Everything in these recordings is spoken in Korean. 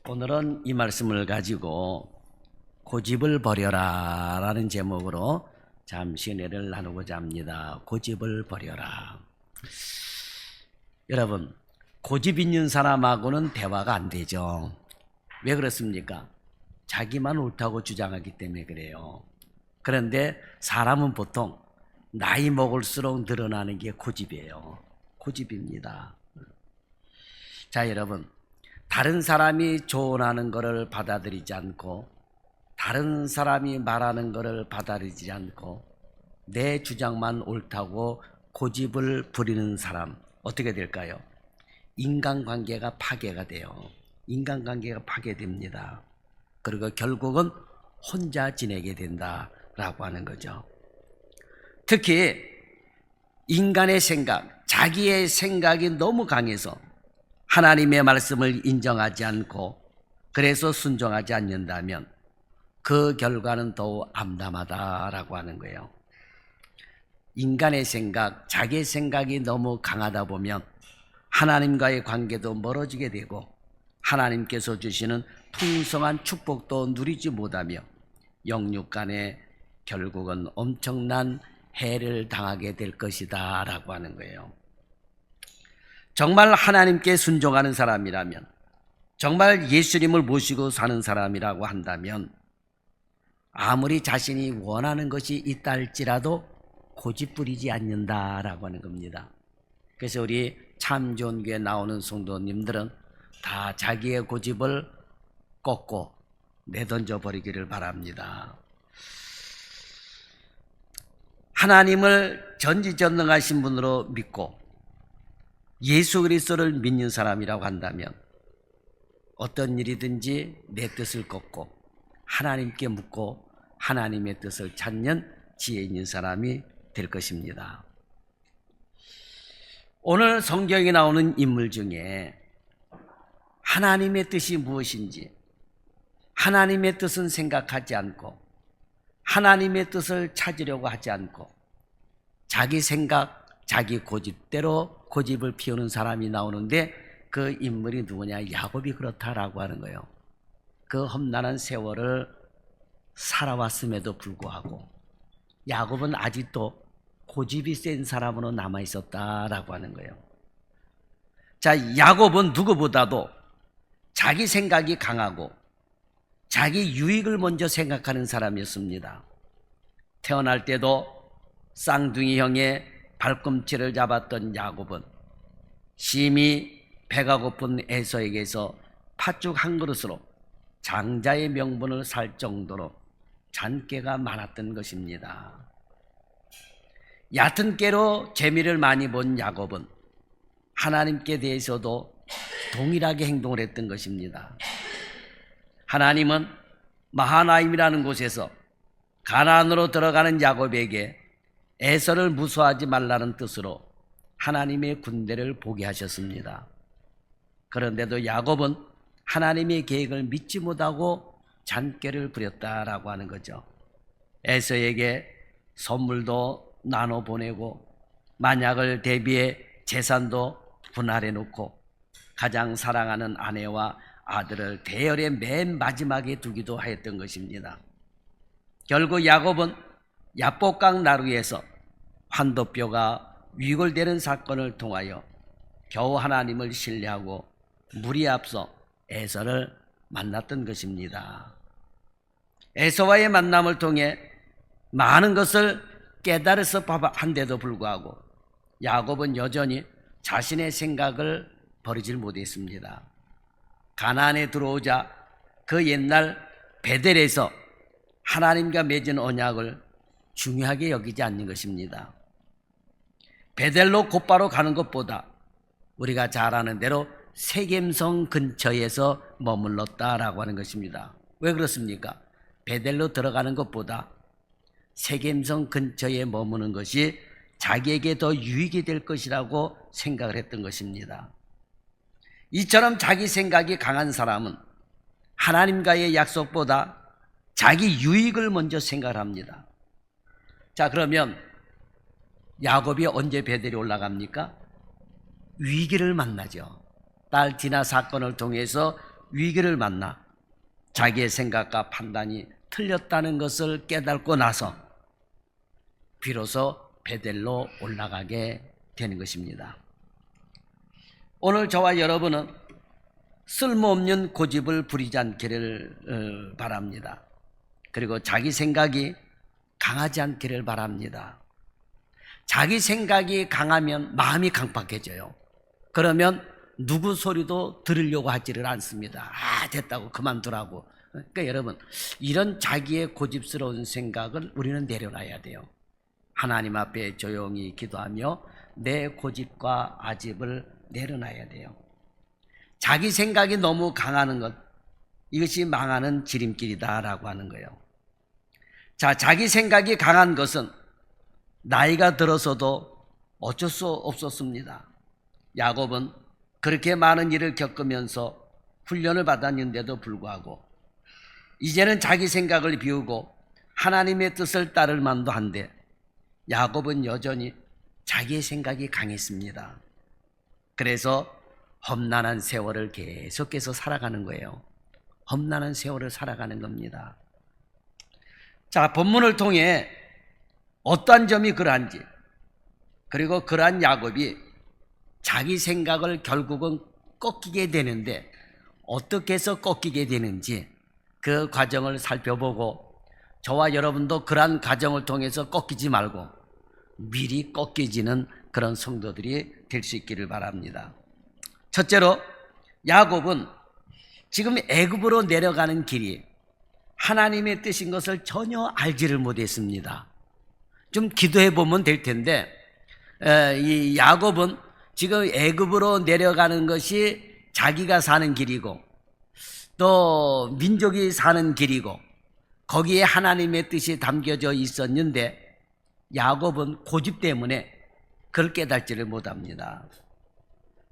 오늘은 이 말씀을 가지고 고집을 버려라 라는 제목으로 잠시 은혜를 나누고자 합니다. 고집을 버려라. 여러분, 고집 있는 사람하고는 대화가 안 되죠. 왜 그렇습니까? 자기만 옳다고 주장하기 때문에 그래요. 그런데 사람은 보통 나이 먹을수록 늘어나는 게 고집이에요. 고집입니다. 자, 여러분, 다른 사람이 조언하는 것을 받아들이지 않고 다른 사람이 말하는 것을 받아들이지 않고 내 주장만 옳다고 고집을 부리는 사람 어떻게 될까요? 인간관계가 파괴가 돼요. 인간관계가 파괴됩니다. 그리고 결국은 혼자 지내게 된다라고 하는 거죠. 특히 인간의 생각, 자기의 생각이 너무 강해서 하나님의 말씀을 인정하지 않고 그래서 순종하지 않는다면 그 결과는 더욱 암담하다라고 하는 거예요. 인간의 생각, 자기의 생각이 너무 강하다 보면 하나님과의 관계도 멀어지게 되고 하나님께서 주시는 풍성한 축복도 누리지 못하며 영육 간에 결국은 엄청난 해를 당하게 될 것이다 라고 하는 거예요. 정말 하나님께 순종하는 사람이라면, 정말 예수님을 모시고 사는 사람이라고 한다면 아무리 자신이 원하는 것이 있다 할지라도 고집부리지 않는다라고 하는 겁니다. 그래서 우리 참 좋은 교회 나오는 성도님들은 다 자기의 고집을 꺾고 내던져 버리기를 바랍니다. 하나님을 전지전능하신 분으로 믿고 예수 그리스도를 믿는 사람이라고 한다면 어떤 일이든지 내 뜻을 꺾고 하나님께 묻고 하나님의 뜻을 찾는 지혜 있는 사람이 될 것입니다. 오늘 성경에 나오는 인물 중에 하나님의 뜻이 무엇인지 하나님의 뜻은 생각하지 않고 하나님의 뜻을 찾으려고 하지 않고 자기 생각, 자기 고집대로 고집을 피우는 사람이 나오는데 그 인물이 누구냐? 야곱이 그렇다라고 하는 거예요. 그 험난한 세월을 살아왔음에도 불구하고 야곱은 아직도 고집이 센 사람으로 남아있었다라고 하는 거예요. 자, 야곱은 누구보다도 자기 생각이 강하고 자기 유익을 먼저 생각하는 사람이었습니다. 태어날 때도 쌍둥이 형의 발꿈치를 잡았던 야곱은 심히 배가 고픈 에서에게서 팥죽 한 그릇으로 장자의 명분을 살 정도로 잔꾀가 많았던 것입니다. 얕은 깨로 재미를 많이 본 야곱은 하나님께 대해서도 동일하게 행동을 했던 것입니다. 하나님은 마하나임이라는 곳에서 가나안으로 들어가는 야곱에게 에서를 무수하지 말라는 뜻으로 하나님의 군대를 보게 하셨습니다. 그런데도 야곱은 하나님의 계획을 믿지 못하고 잔꾀를 부렸다라고 하는 거죠. 에서에게 선물도 나눠 보내고 만약을 대비해 재산도 분할해 놓고 가장 사랑하는 아내와 아들을 대열의 맨 마지막에 두기도 하였던 것입니다. 결국 야곱은 야복강 나루에서 환도뼈가 위골되는 사건을 통하여 겨우 하나님을 신뢰하고 무리에 앞서 에서를 만났던 것입니다. 에서와의 만남을 통해 많은 것을 깨달아서 한데도 불구하고 야곱은 여전히 자신의 생각을 버리질 못했습니다. 가나안에 들어오자 그 옛날 베델에서 하나님과 맺은 언약을 중요하게 여기지 않는 것입니다. 베델로 곧바로 가는 것보다 우리가 잘 아는 대로 세겜성 근처에서 머물렀다라고 하는 것입니다. 왜 그렇습니까? 베델로 들어가는 것보다 세겜성 근처에 머무는 것이 자기에게 더 유익이 될 것이라고 생각을 했던 것입니다. 이처럼 자기 생각이 강한 사람은 하나님과의 약속보다 자기 유익을 먼저 생각합니다. 자, 그러면 야곱이 언제 베델에 올라갑니까? 위기를 만나죠. 딸 디나 사건을 통해서 위기를 만나 자기의 생각과 판단이 틀렸다는 것을 깨닫고 나서 비로소 베델로 올라가게 되는 것입니다. 오늘 저와 여러분은 쓸모없는 고집을 부리지 않기를 바랍니다. 그리고 자기 생각이 강하지 않기를 바랍니다. 자기 생각이 강하면 마음이 강팍해져요. 그러면 누구 소리도 들으려고 하지를 않습니다. 됐다고 그만두라고. 그러니까 여러분, 이런 자기의 고집스러운 생각을 우리는 내려놔야 돼요. 하나님 앞에 조용히 기도하며 내 고집과 아집을 내려놔야 돼요. 자기 생각이 너무 강하는 것, 이것이 망하는 지름길이다라고 하는 거예요. 자, 자기 생각이 강한 것은 나이가 들어서도 어쩔 수 없었습니다. 야곱은 그렇게 많은 일을 겪으면서 훈련을 받았는데도 불구하고 이제는 자기 생각을 비우고 하나님의 뜻을 따를 만도 한데 야곱은 여전히 자기의 생각이 강했습니다. 그래서 험난한 세월을 계속해서 살아가는 거예요. 험난한 세월을 살아가는 겁니다. 자, 본문을 통해 어떠한 점이 그러한지, 그리고 그러한 야곱이 자기 생각을 결국은 꺾이게 되는데 어떻게 해서 꺾이게 되는지 그 과정을 살펴보고 저와 여러분도 그러한 과정을 통해서 꺾이지 말고 미리 꺾이지는 그런 성도들이 될 수 있기를 바랍니다. 첫째로 야곱은 지금 애굽으로 내려가는 길이 하나님의 뜻인 것을 전혀 알지를 못했습니다. 좀 기도해 보면 될 텐데 이 야곱은 지금 애굽으로 내려가는 것이 자기가 사는 길이고 또 민족이 사는 길이고 거기에 하나님의 뜻이 담겨져 있었는데 야곱은 고집 때문에 그걸 깨닫지를 못합니다.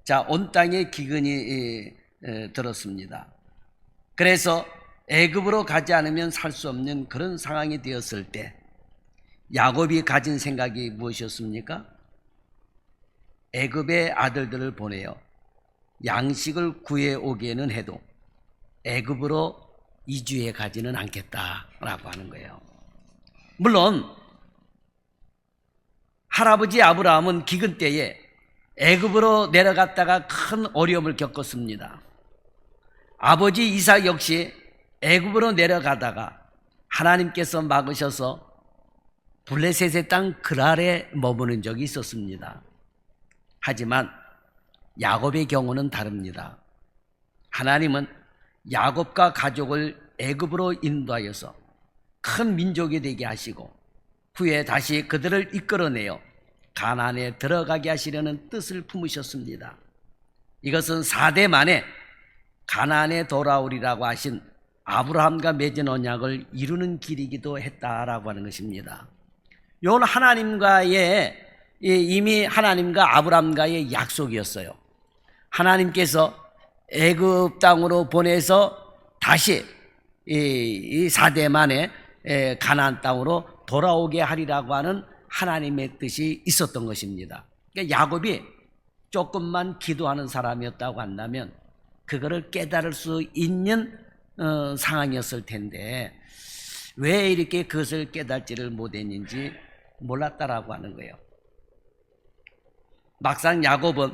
자, 온 땅에 기근이 들었습니다. 그래서 애굽으로 가지 않으면 살 수 없는 그런 상황이 되었을 때 야곱이 가진 생각이 무엇이었습니까? 애굽의 아들들을 보내어 양식을 구해오기에는 해도 애굽으로 이주해 가지는 않겠다라고 하는 거예요. 물론 할아버지 아브라함은 기근 때에 애굽으로 내려갔다가 큰 어려움을 겪었습니다. 아버지 이삭 역시 애굽으로 내려가다가 하나님께서 막으셔서 블레셋의 땅 그랄에 머무는 적이 있었습니다. 하지만 야곱의 경우는 다릅니다. 하나님은 야곱과 가족을 애굽으로 인도하여서 큰 민족이 되게 하시고 후에 다시 그들을 이끌어내어 가나안에 들어가게 하시려는 뜻을 품으셨습니다. 이것은 4대 만에 가나안에 돌아오리라고 하신 아브라함과 맺은 언약을 이루는 길이기도 했다라고 하는 것입니다. 이건 하나님과의 이미 하나님과 아브라함과의 약속이었어요. 하나님께서 애굽 땅으로 보내서 다시 이 4대 만에 가나안 땅으로 돌아오게 하리라고 하는 하나님의 뜻이 있었던 것입니다. 그러니까 야곱이 조금만 기도하는 사람이었다고 한다면 그거를 깨달을 수 있는 상황이었을 텐데 왜 이렇게 그것을 깨닫지를 못했는지 몰랐다라고 하는 거예요. 막상 야곱은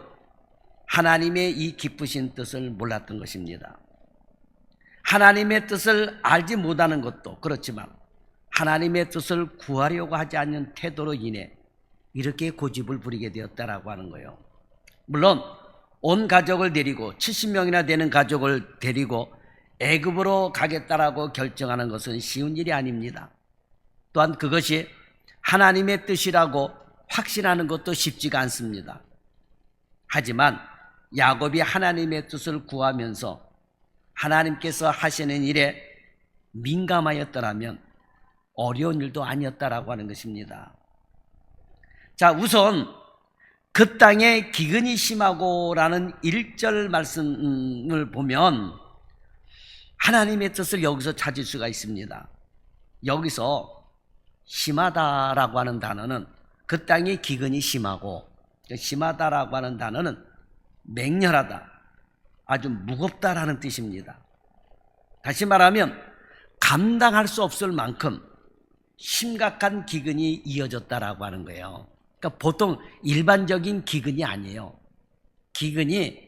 하나님의 이 기쁘신 뜻을 몰랐던 것입니다. 하나님의 뜻을 알지 못하는 것도 그렇지만 하나님의 뜻을 구하려고 하지 않는 태도로 인해 이렇게 고집을 부리게 되었다라고 하는 거예요. 물론 온 가족을 데리고 70명이나 되는 가족을 데리고 애굽으로 가겠다라고 결정하는 것은 쉬운 일이 아닙니다. 또한 그것이 하나님의 뜻이라고 확신하는 것도 쉽지가 않습니다. 하지만 야곱이 하나님의 뜻을 구하면서 하나님께서 하시는 일에 민감하였더라면 어려운 일도 아니었다라고 하는 것입니다. 자, 우선 그 땅에 기근이 심하고라는 1절 말씀을 보면 하나님의 뜻을 여기서 찾을 수가 있습니다. 여기서 심하다라고 하는 단어는 그 땅에 기근이 심하고 심하다라고 하는 단어는 맹렬하다, 아주 무겁다라는 뜻입니다. 다시 말하면 감당할 수 없을 만큼 심각한 기근이 이어졌다라고 하는 거예요. 그러니까 보통 일반적인 기근이 아니에요. 기근이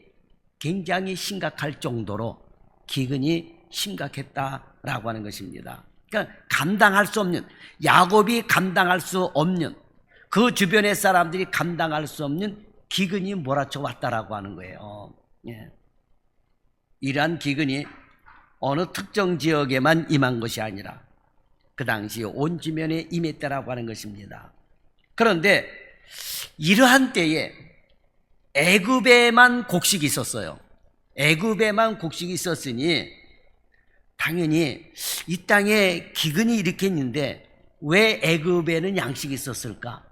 굉장히 심각할 정도로 기근이 심각했다라고 하는 것입니다. 그러니까 감당할 수 없는, 야곱이 감당할 수 없는, 그 주변의 사람들이 감당할 수 없는 기근이 몰아쳐 왔다라고 하는 거예요. 예. 이러한 기근이 어느 특정 지역에만 임한 것이 아니라 그 당시 온 지면에 임했다라고 하는 것입니다. 그런데 이러한 때에 애굽에만 곡식이 있었어요. 애굽에만 곡식이 있었으니 당연히 이 땅에 기근이 이렇게 있는데 왜 애굽에는 양식이 있었을까?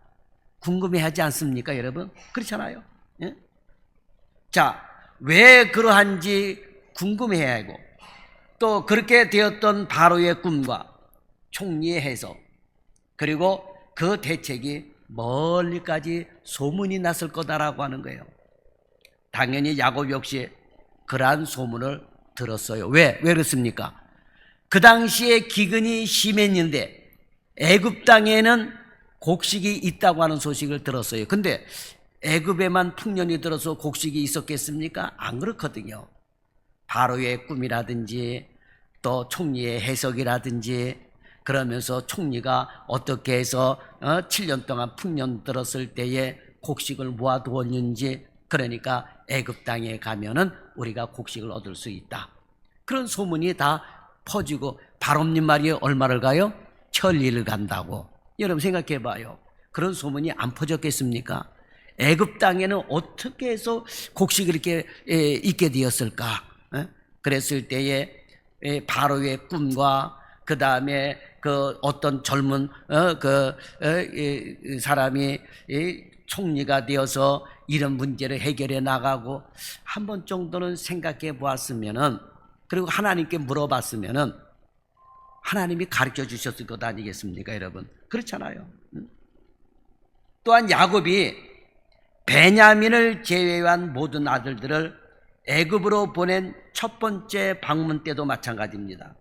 궁금해하지 않습니까, 여러분? 그렇잖아요. 예? 자, 왜 그러한지 궁금해야 하고, 또 그렇게 되었던 바로의 꿈과 총리의 해석, 그리고 그 대책이 멀리까지 소문이 났을 거다라고 하는 거예요. 당연히 야곱 역시 그러한 소문을 들었어요. 왜 그렇습니까? 그 당시에 기근이 심했는데 애굽 땅에는 곡식이 있다고 하는 소식을 들었어요. 근데 애굽에만 풍년이 들어서 곡식이 있었겠습니까? 안 그렇거든요. 바로의 꿈이라든지 또 총리의 해석이라든지, 그러면서 총리가 어떻게 해서 7년 동안 풍년 들었을 때에 곡식을 모아두었는지, 그러니까 애굽 땅에 가면은 우리가 곡식을 얻을 수 있다, 그런 소문이 다 퍼지고, 바로님 말이 얼마를 가요? 천리를 간다고. 여러분 생각해 봐요. 그런 소문이 안 퍼졌겠습니까? 애굽 땅에는 어떻게 해서 곡식이 이렇게 있게 되었을까? 그랬을 때에 바로의 꿈과 그 다음에 그 어떤 젊은 사람이 총리가 되어서 이런 문제를 해결해 나가고 한 번 정도는 생각해 보았으면은, 그리고 하나님께 물어봤으면은 하나님이 가르쳐 주셨을 것 아니겠습니까, 여러분? 그렇잖아요. 또한 야곱이 베냐민을 제외한 모든 아들들을 애굽으로 보낸 첫 번째 방문 때도 마찬가지입니다.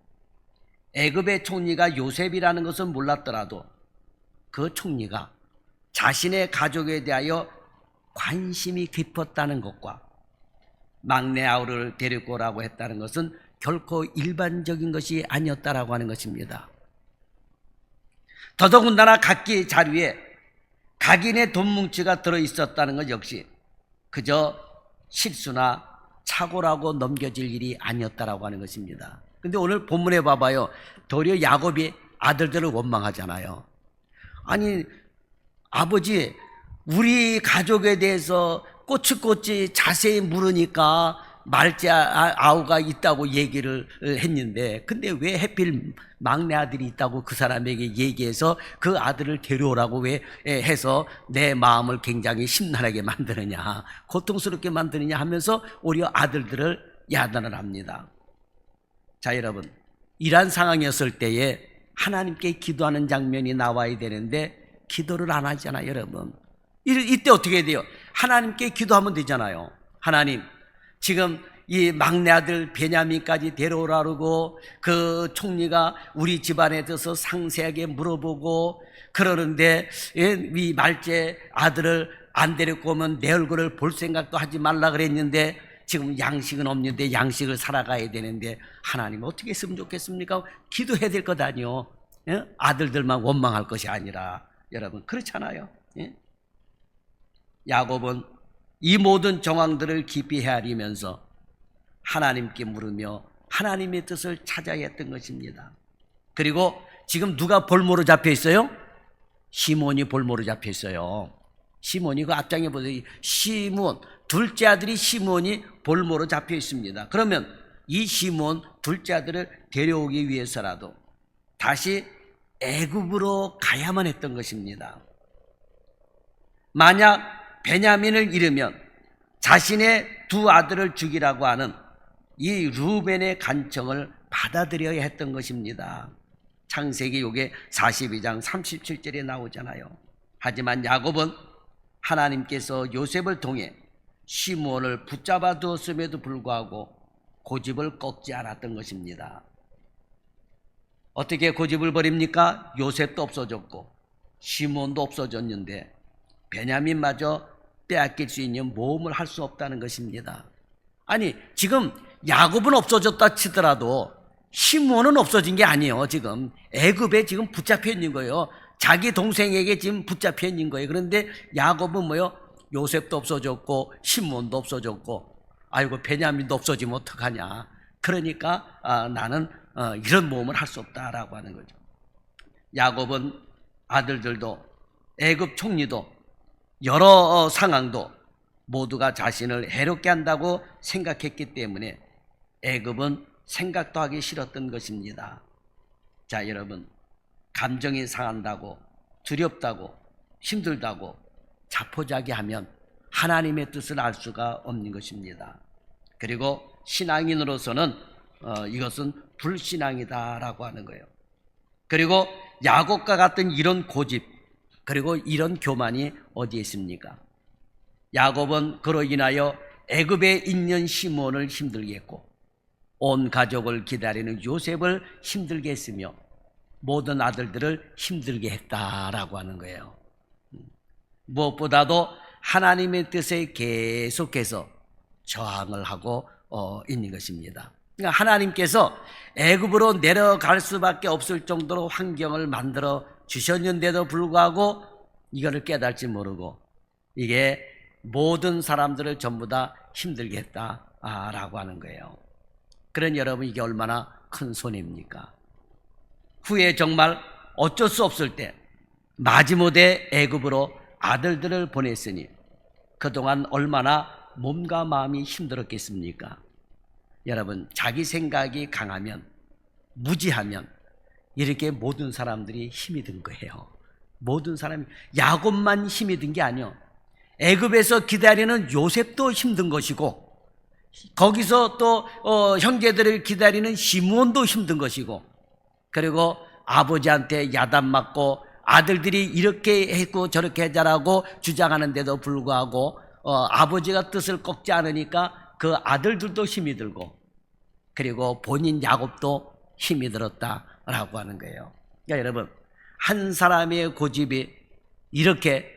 애굽의 총리가 요셉이라는 것을 몰랐더라도 그 총리가 자신의 가족에 대하여 관심이 깊었다는 것과 막내 아우를 데리고 오라고 했다는 것은 결코 일반적인 것이 아니었다라고 하는 것입니다. 더더군다나 각기 자료에 각인의 돈 뭉치가 들어있었다는 것 역시 그저 실수나 착오라고 넘겨질 일이 아니었다라고 하는 것입니다. 근데 오늘 본문에 봐봐요. 도리어 야곱이 아들들을 원망하잖아요. 아니, 아버지, 우리 가족에 대해서 꼬치꼬치 자세히 물으니까 말째 아우가 있다고 얘기를 했는데, 근데 왜 하필 막내 아들이 있다고 그 사람에게 얘기해서 그 아들을 데려오라고 왜 해서 내 마음을 굉장히 심란하게 만드느냐, 고통스럽게 만드느냐 하면서 오히려 아들들을 야단을 합니다. 자, 여러분, 이러한 상황이었을 때에 하나님께 기도하는 장면이 나와야 되는데 기도를 안 하잖아요, 여러분. 이때 어떻게 돼요? 하나님께 기도하면 되잖아요. 하나님, 지금 이 막내 아들 베냐민까지 데려오라고 그 총리가 우리 집안에 대해서 상세하게 물어보고 그러는데, 이 말째 아들을 안 데리고 오면 내 얼굴을 볼 생각도 하지 말라 그랬는데 지금 양식은 없는데 양식을 살아가야 되는데 하나님 어떻게 했으면 좋겠습니까? 기도해야 될 것 아니요. 아들들만 원망할 것이 아니라. 여러분 그렇잖아요. 야곱은 이 모든 정황들을 깊이 헤아리면서 하나님께 물으며 하나님의 뜻을 찾아야 했던 것입니다. 그리고 지금 누가 볼모로 잡혀 있어요? 시몬이 볼모로 잡혀 있어요. 시몬이 그 앞장에 보세요. 시몬, 둘째 아들이 시몬이 볼모로 잡혀 있습니다. 그러면 이 시몬 둘째 아들을 데려오기 위해서라도 다시 애굽으로 가야만 했던 것입니다. 만약 베냐민을 잃으면 자신의 두 아들을 죽이라고 하는 이 루벤의 간청을 받아들여야 했던 것입니다. 창세기 요게 42장 37절에 나오잖아요. 하지만 야곱은 하나님께서 요셉을 통해 시므온을 붙잡아 두었음에도 불구하고 고집을 꺾지 않았던 것입니다. 어떻게 고집을 버립니까? 요셉도 없어졌고 시므온도 없어졌는데 베냐민마저 빼앗길 수 있는 모험을 할 수 없다는 것입니다. 아니, 지금 야곱은 없어졌다 치더라도 시므온은 없어진 게 아니에요. 지금 애굽에 지금 붙잡혀 있는 거예요. 자기 동생에게 지금 붙잡혀 있는 거예요. 그런데 야곱은 뭐요? 요셉도 없어졌고 시므온도 없어졌고, 아이고 베냐민도 없어지면 어떡하냐. 그러니까 나는 이런 모험을 할 수 없다라고 하는 거죠. 야곱은 아들들도 애굽 총리도 여러 상황도 모두가 자신을 해롭게 한다고 생각했기 때문에 애굽은 생각도 하기 싫었던 것입니다. 자, 여러분, 감정이 상한다고 두렵다고 힘들다고 자포자기하면 하나님의 뜻을 알 수가 없는 것입니다. 그리고 신앙인으로서는 이것은 불신앙이다라고 하는 거예요. 그리고 야곱과 같은 이런 고집, 그리고 이런 교만이 어디에 있습니까? 야곱은 그로 인하여 애굽에 있는 시므온을 힘들게 했고 온 가족을 기다리는 요셉을 힘들게 했으며 모든 아들들을 힘들게 했다라고 하는 거예요. 무엇보다도 하나님의 뜻에 계속해서 저항을 하고 있는 것입니다. 그러니까 하나님께서 애굽으로 내려갈 수밖에 없을 정도로 환경을 만들어 주셨는데도 불구하고 이거를 깨달지 모르고 이게 모든 사람들을 전부 다 힘들게 했다라고 하는 거예요. 그런 여러분, 이게 얼마나 큰 손해입니까? 후에 정말 어쩔 수 없을 때 마지못해 애굽으로 아들들을 보냈으니 그동안 얼마나 몸과 마음이 힘들었겠습니까? 여러분, 자기 생각이 강하면, 무지하면 이렇게 모든 사람들이 힘이 든 거예요. 모든 사람이, 야곱만 힘이 든 게 아니요, 애굽에서 기다리는 요셉도 힘든 것이고 거기서 또 형제들을 기다리는 시므온도 힘든 것이고, 그리고 아버지한테 야단 맞고 아들들이 이렇게 했고 저렇게 해자라고 주장하는데도 불구하고 아버지가 뜻을 꺾지 않으니까 그 아들들도 힘이 들고, 그리고 본인 야곱도 힘이 들었다라고 하는 거예요. 그러니까 여러분, 한 사람의 고집이 이렇게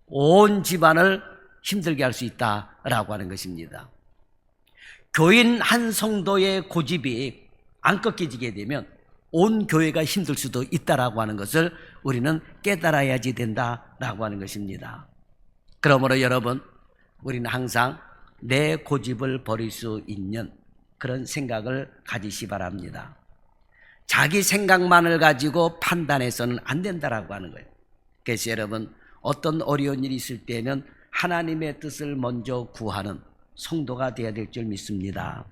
온 집안을 힘들게 할 수 있다라고 하는 것입니다. 교인 한 성도의 고집이 안 꺾여지게 되면 온 교회가 힘들 수도 있다라고 하는 것을 우리는 깨달아야지 된다라고 하는 것입니다. 그러므로 여러분, 우리는 항상 내 고집을 버릴 수 있는 그런 생각을 가지시 바랍니다. 자기 생각만을 가지고 판단해서는 안 된다라고 하는 거예요. 그래서 여러분, 어떤 어려운 일이 있을 때는 하나님의 뜻을 먼저 구하는 성도가 되어야 될 줄 믿습니다.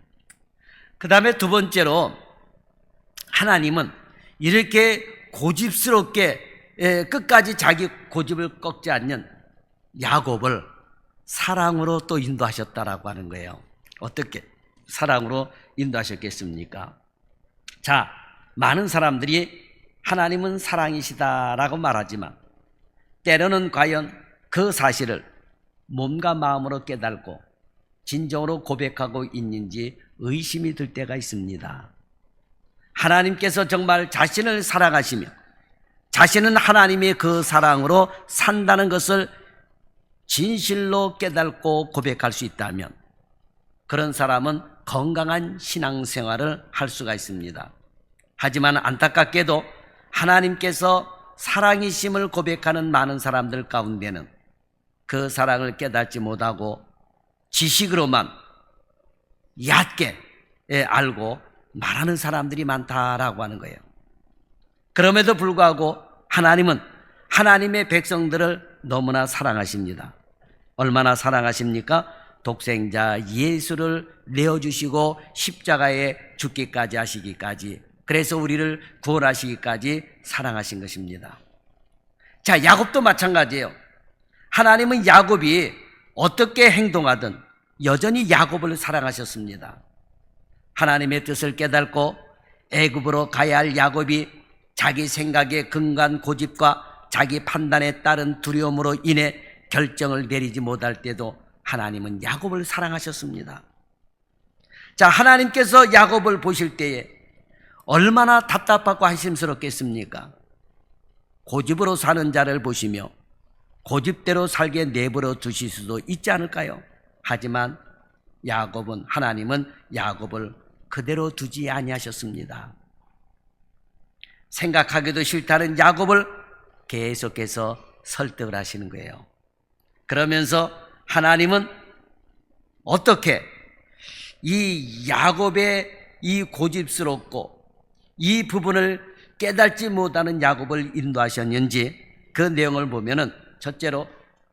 그 다음에 두 번째로, 하나님은 이렇게 고집스럽게 끝까지 자기 고집을 꺾지 않는 야곱을 사랑으로 또 인도하셨다라고 하는 거예요. 어떻게 사랑으로 인도하셨겠습니까? 자, 많은 사람들이 하나님은 사랑이시다라고 말하지만 때로는 과연 그 사실을 몸과 마음으로 깨닫고 진정으로 고백하고 있는지 의심이 들 때가 있습니다. 하나님께서 정말 자신을 사랑하시며 자신은 하나님의 그 사랑으로 산다는 것을 진실로 깨닫고 고백할 수 있다면 그런 사람은 건강한 신앙생활을 할 수가 있습니다. 하지만 안타깝게도 하나님께서 사랑이심을 고백하는 많은 사람들 가운데는 그 사랑을 깨닫지 못하고 지식으로만 얕게 알고 말하는 사람들이 많다라고 하는 거예요. 그럼에도 불구하고 하나님은 하나님의 백성들을 너무나 사랑하십니다. 얼마나 사랑하십니까? 독생자 예수를 내어주시고 십자가에 죽기까지 하시기까지, 그래서 우리를 구원하시기까지 사랑하신 것입니다. 자, 야곱도 마찬가지예요. 하나님은 야곱이 어떻게 행동하든 여전히 야곱을 사랑하셨습니다. 하나님의 뜻을 깨닫고 애굽으로 가야 할 야곱이 자기 생각의 근간 고집과 자기 판단에 따른 두려움으로 인해 결정을 내리지 못할 때도 하나님은 야곱을 사랑하셨습니다. 자, 하나님께서 야곱을 보실 때에 얼마나 답답하고 한심스럽겠습니까? 고집으로 사는 자를 보시며 고집대로 살게 내버려 두실 수도 있지 않을까요? 하지만 하나님은 야곱을 그대로 두지 아니하셨습니다. 생각하기도 싫다는 야곱을 계속해서 설득을 하시는 거예요. 그러면서 하나님은 어떻게 이 야곱의 이 고집스럽고 이 부분을 깨닫지 못하는 야곱을 인도하셨는지 그 내용을 보면은 첫째로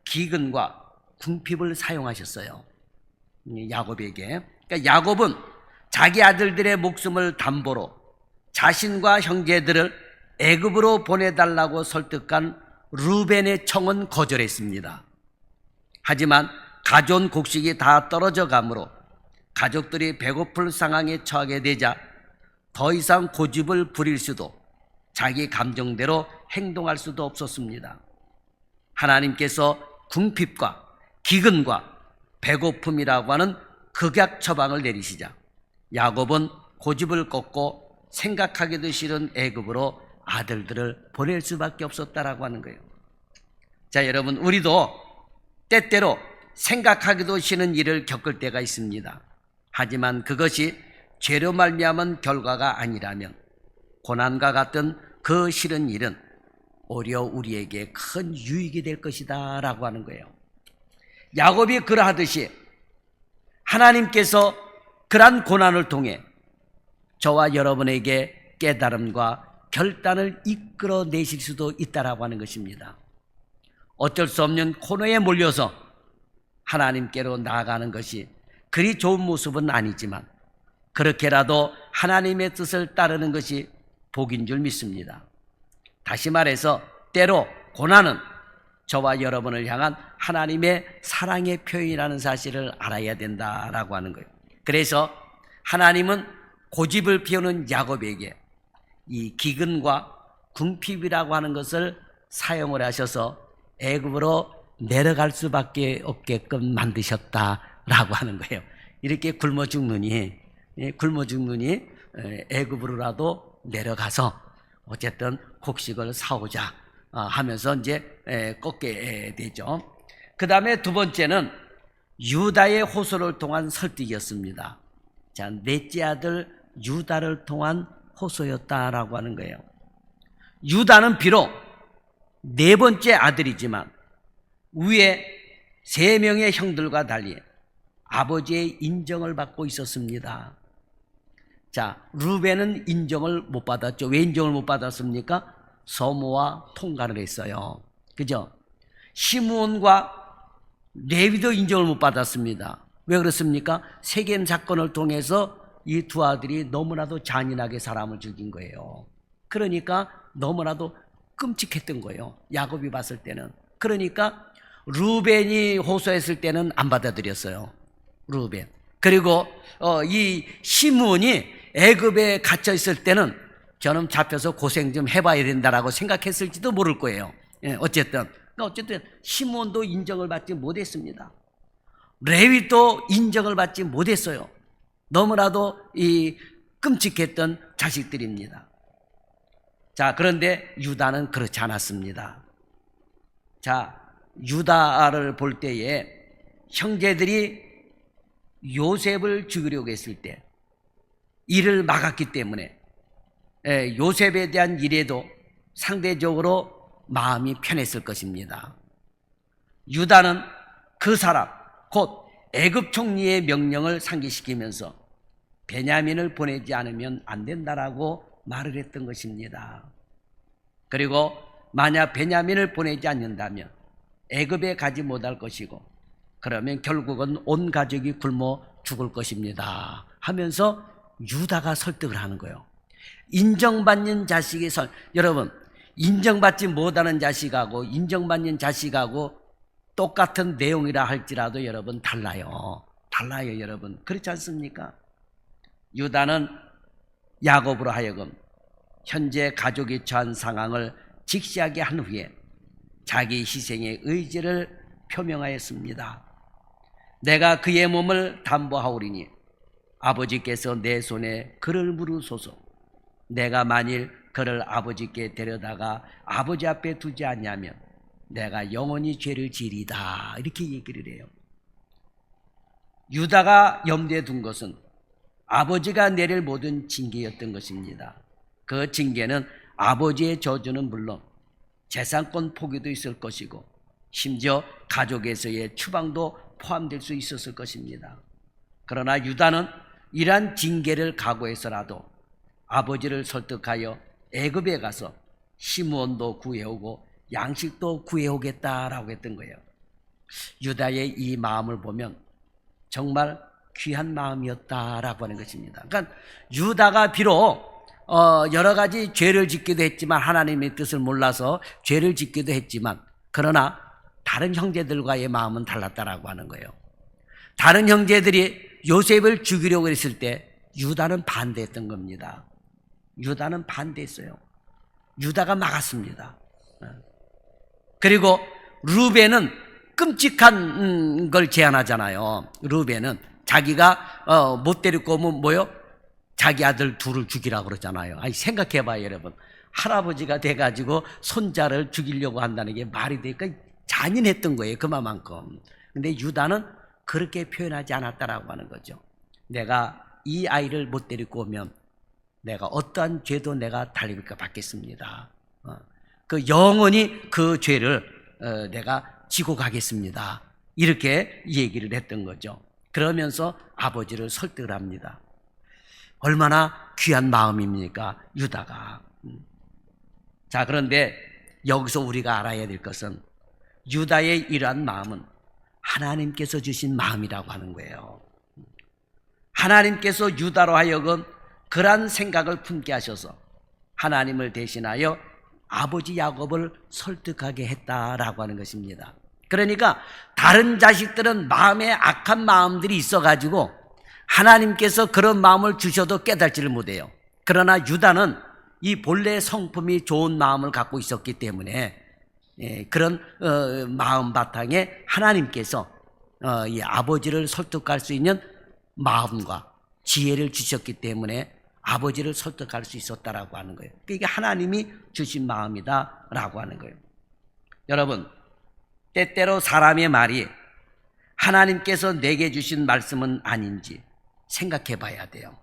기근과 궁핍을 사용하셨어요. 야곱에게. 그러니까 야곱은 자기 아들들의 목숨을 담보로 자신과 형제들을 애굽으로 보내달라고 설득한 루벤의 청은 거절했습니다. 하지만 가져온 곡식이 다 떨어져 가므로 가족들이 배고플 상황에 처하게 되자 더 이상 고집을 부릴 수도 자기 감정대로 행동할 수도 없었습니다. 하나님께서 궁핍과 기근과 배고픔이라고 하는 극약 처방을 내리시자 야곱은 고집을 꺾고 생각하기도 싫은 애굽으로 아들들을 보낼 수밖에 없었다라고 하는 거예요. 자, 여러분, 우리도 때때로 생각하기도 싫은 일을 겪을 때가 있습니다. 하지만 그것이 죄로 말미암은 결과가 아니라면 고난과 같은 그 싫은 일은 오히려 우리에게 큰 유익이 될 것이다 라고 하는 거예요. 야곱이 그러하듯이 하나님께서 그러한 고난을 통해 저와 여러분에게 깨달음과 결단을 이끌어내실 수도 있다라고 하는 것입니다. 어쩔 수 없는 코너에 몰려서 하나님께로 나아가는 것이 그리 좋은 모습은 아니지만 그렇게라도 하나님의 뜻을 따르는 것이 복인 줄 믿습니다. 다시 말해서 때로 고난은 저와 여러분을 향한 하나님의 사랑의 표현이라는 사실을 알아야 된다라고 하는 거예요. 그래서 하나님은 고집을 피우는 야곱에게 이 기근과 궁핍이라고 하는 것을 사용을 하셔서 애굽으로 내려갈 수밖에 없게끔 만드셨다라고 하는 거예요. 이렇게 굶어 죽느니 애굽으로라도 내려가서 어쨌든 곡식을 사오자 하면서 이제 꺾게 되죠. 그 다음에 두 번째는 유다의 호소를 통한 설득이었습니다. 자, 넷째 아들 유다를 통한 호소였다라고 하는 거예요. 유다는 비록 네 번째 아들이지만 위에 세 명의 형들과 달리 아버지의 인정을 받고 있었습니다. 자, 루벤은 인정을 못 받았죠. 왜 인정을 못 받았습니까? 서모와 통관을 했어요. 그죠? 시므온과 레위도 인정을 못 받았습니다. 왜 그렇습니까? 세겜 사건을 통해서 이 두 아들이 너무나도 잔인하게 사람을 죽인 거예요. 그러니까 너무나도 끔찍했던 거예요. 야곱이 봤을 때는. 그러니까 루벤이 호소했을 때는 안 받아들였어요. 루벤. 그리고 이 시므온이 애굽에 갇혀 있을 때는 저는 잡혀서 고생 좀 해봐야 된다라고 생각했을지도 모를 거예요. 어쨌든 시므온도 인정을 받지 못했습니다. 레위도 인정을 받지 못했어요. 너무나도 이 끔찍했던 자식들입니다. 자, 그런데 유다는 그렇지 않았습니다. 자, 유다를 볼 때에 형제들이 요셉을 죽이려고 했을 때 이를 막았기 때문에 요셉에 대한 일에도 상대적으로 마음이 편했을 것입니다. 유다는 그 사람 곧 애굽 총리의 명령을 상기시키면서 베냐민을 보내지 않으면 안 된다라고 말을 했던 것입니다. 그리고 만약 베냐민을 보내지 않는다면 애굽에 가지 못할 것이고 그러면 결국은 온 가족이 굶어 죽을 것입니다 하면서 유다가 설득을 하는 거예요. 인정받는 자식이 여러분, 인정받지 못하는 자식하고 인정받는 자식하고 똑같은 내용이라 할지라도 여러분 달라요 여러분. 그렇지 않습니까? 유다는 야곱으로 하여금 현재 가족이 처한 상황을 직시하게 한 후에 자기 희생의 의지를 표명하였습니다. 내가 그의 몸을 담보하오리니 아버지께서 내 손에 그를 물으소서. 내가 만일 그를 아버지께 데려다가 아버지 앞에 두지 않냐면 내가 영원히 죄를 지리다. 이렇게 얘기를 해요. 유다가 염두에 둔 것은 아버지가 내릴 모든 징계였던 것입니다. 그 징계는 아버지의 저주는 물론 재산권 포기도 있을 것이고 심지어 가족에서의 추방도 포함될 수 있었을 것입니다. 그러나 유다는 이러한 징계를 각오해서라도 아버지를 설득하여 애굽에 가서 시므온도 구해오고 양식도 구해오겠다라고 했던 거예요. 유다의 이 마음을 보면 정말 귀한 마음이었다라고 하는 것입니다. 그러니까 유다가 비록 여러 가지 죄를 짓기도 했지만 하나님의 뜻을 몰라서 죄를 짓기도 했지만 그러나 다른 형제들과의 마음은 달랐다라고 하는 거예요. 다른 형제들이 요셉을 죽이려고 했을 때 유다는 반대했던 겁니다. 유다는 반대했어요. 유다가 막았습니다. 그리고 루벤은 끔찍한 걸 제안하잖아요. 루벤은 자기가 못 데리고 오면 뭐요? 자기 아들 둘을 죽이라고 그러잖아요. 아니 생각해봐요, 여러분. 할아버지가 돼가지고 손자를 죽이려고 한다는 게 말이 되니까 잔인했던 거예요, 그만큼. 근데 유다는 그렇게 표현하지 않았다라고 하는 거죠. 내가 이 아이를 못 데리고 오면 내가 어떠한 죄도 내가 달리니까 받겠습니다. 그 영원히 그 죄를 내가 지고 가겠습니다. 이렇게 얘기를 했던 거죠. 그러면서 아버지를 설득을 합니다. 얼마나 귀한 마음입니까, 유다가. 자, 그런데 여기서 우리가 알아야 될 것은 유다의 이러한 마음은 하나님께서 주신 마음이라고 하는 거예요. 하나님께서 유다로 하여금 그러한 생각을 품게 하셔서 하나님을 대신하여 아버지 야곱을 설득하게 했다라고 하는 것입니다. 그러니까 다른 자식들은 마음에 악한 마음들이 있어가지고 하나님께서 그런 마음을 주셔도 깨닫지를 못해요. 그러나 유다는 이 본래 성품이 좋은 마음을 갖고 있었기 때문에 그런 마음 바탕에 하나님께서 이 아버지를 설득할 수 있는 마음과 지혜를 주셨기 때문에 아버지를 설득할 수 있었다라고 하는 거예요. 이게 하나님이 주신 마음이다라고 하는 거예요. 여러분, 때때로 사람의 말이 하나님께서 내게 주신 말씀은 아닌지 생각해 봐야 돼요.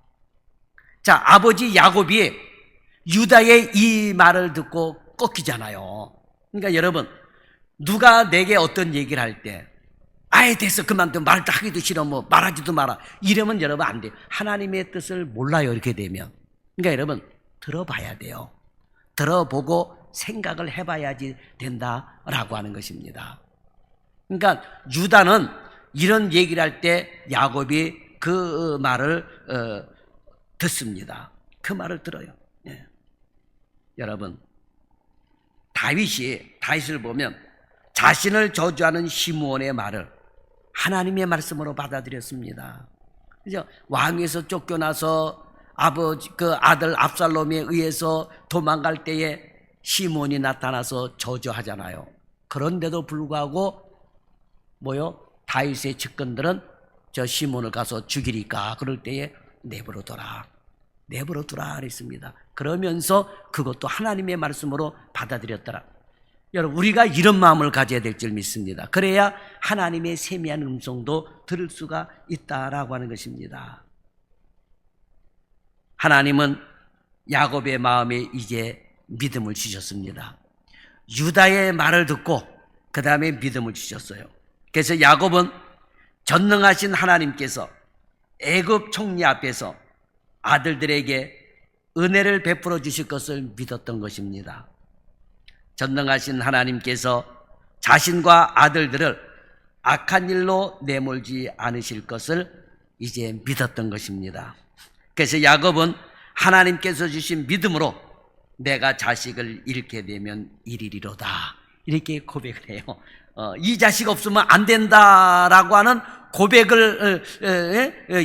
자, 아버지 야곱이 유다의 이 말을 듣고 꺾이잖아요. 그러니까 여러분, 누가 내게 어떤 얘기를 할 때 아예 됐어, 그만둬, 말도 하기도 싫어, 뭐 말하지도 마라, 이러면 여러분 안 돼요. 하나님의 뜻을 몰라요, 이렇게 되면. 그러니까 여러분, 들어봐야 돼요. 들어보고 생각을 해봐야지 된다라고 하는 것입니다. 그러니까 유다는 이런 얘기를 할 때 야곱이 그 말을 듣습니다. 그 말을 들어요. 예. 여러분, 다윗을 보면 자신을 저주하는 시므온의 말을 하나님의 말씀으로 받아들였습니다. 그죠? 왕에서 쫓겨나서 그 아들 압살롬에 의해서 도망갈 때에 시므온이 나타나서 저주하잖아요. 그런데도 불구하고 다윗의 측근들은 저 시므온을 가서 죽이리까 그럴 때에 내버려둬라 그랬습니다. 그러면서 그것도 하나님의 말씀으로 받아들였더라. 여러분, 우리가 이런 마음을 가져야 될 줄 믿습니다. 그래야 하나님의 세미한 음성도 들을 수가 있다라고 하는 것입니다. 하나님은 야곱의 마음에 이제 믿음을 주셨습니다. 유다의 말을 듣고 그 다음에 믿음을 주셨어요. 그래서 야곱은 전능하신 하나님께서 애굽 총리 앞에서 아들들에게 은혜를 베풀어 주실 것을 믿었던 것입니다. 전능하신 하나님께서 자신과 아들들을 악한 일로 내몰지 않으실 것을 이제 믿었던 것입니다. 그래서 야곱은 하나님께서 주신 믿음으로 내가 자식을 잃게 되면 이리리로다 이렇게 고백을 해요. 이 자식 없으면 안 된다라고 하는 고백을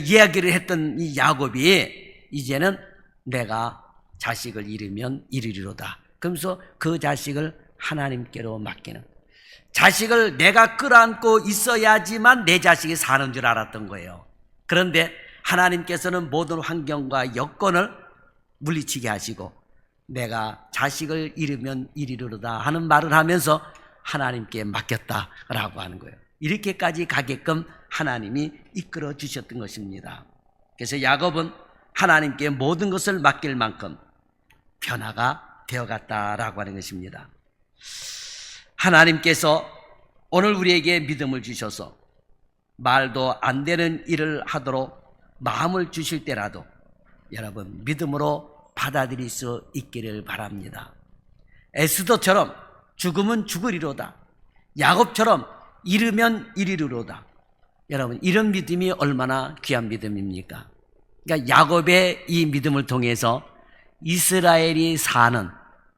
이야기를 했던 이 야곱이 이제는 내가 자식을 잃으면 이리리로다. 그러면서 그 자식을 하나님께로 맡기는. 자식을 내가 끌어안고 있어야지만 내 자식이 사는 줄 알았던 거예요. 그런데 하나님께서는 모든 환경과 여건을 물리치게 하시고 내가 자식을 잃으면 이리로다 하는 말을 하면서 하나님께 맡겼다라고 하는 거예요. 이렇게까지 가게끔 하나님이 이끌어 주셨던 것입니다. 그래서 야곱은 하나님께 모든 것을 맡길 만큼 변화가 되어갔다라고 하는 것입니다. 하나님께서 오늘 우리에게 믿음을 주셔서 말도 안 되는 일을 하도록 마음을 주실 때라도 여러분 믿음으로 받아들일 수 있기를 바랍니다. 에스더처럼 죽으면 죽으리로다, 야곱처럼 잃으면 잃으리로다. 여러분 이런 믿음이 얼마나 귀한 믿음입니까? 그러니까 야곱의 이 믿음을 통해서 이스라엘이 사는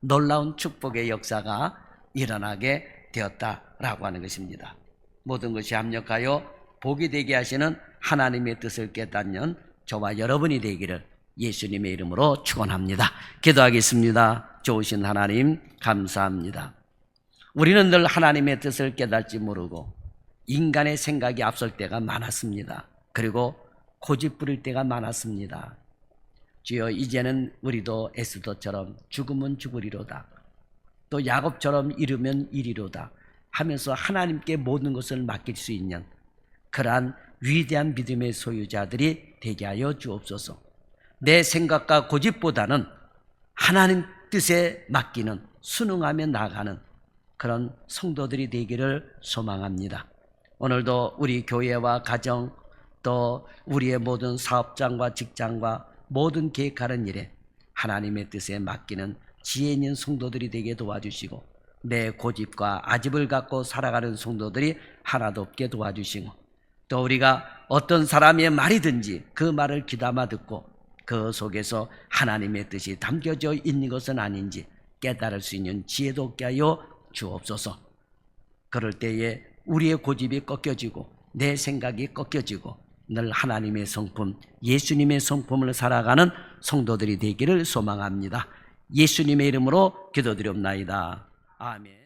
놀라운 축복의 역사가 일어나게 되었다라고 하는 것입니다. 모든 것이 합력하여 복이 되게 하시는 하나님의 뜻을 깨닫는 저와 여러분이 되기를 예수님의 이름으로 축원합니다. 기도하겠습니다. 좋으신 하나님 감사합니다. 우리는 늘 하나님의 뜻을 깨닫지 모르고 인간의 생각이 앞설 때가 많았습니다. 그리고 고집 부릴 때가 많았습니다. 주여 이제는 우리도 에스더처럼 죽으면 죽으리로다, 또 야곱처럼 잃으면 이리로다 하면서 하나님께 모든 것을 맡길 수 있는 그러한 위대한 믿음의 소유자들이 되게 하여 주옵소서. 내 생각과 고집보다는 하나님 뜻에 맡기는, 순응하며 나가는 그런 성도들이 되기를 소망합니다. 오늘도 우리 교회와 가정, 또 우리의 모든 사업장과 직장과 모든 계획하는 일에 하나님의 뜻에 맡기는 지혜 있는 성도들이 되게 도와주시고, 내 고집과 아집을 갖고 살아가는 성도들이 하나도 없게 도와주시고, 또 우리가 어떤 사람의 말이든지 그 말을 귀담아 듣고 그 속에서 하나님의 뜻이 담겨져 있는 것은 아닌지 깨달을 수 있는 지혜도 없게 하여 주옵소서. 그럴 때에 우리의 고집이 꺾여지고 내 생각이 꺾여지고 늘 하나님의 성품, 예수님의 성품을 살아가는 성도들이 되기를 소망합니다. 예수님의 이름으로 기도드리옵나이다. 아멘.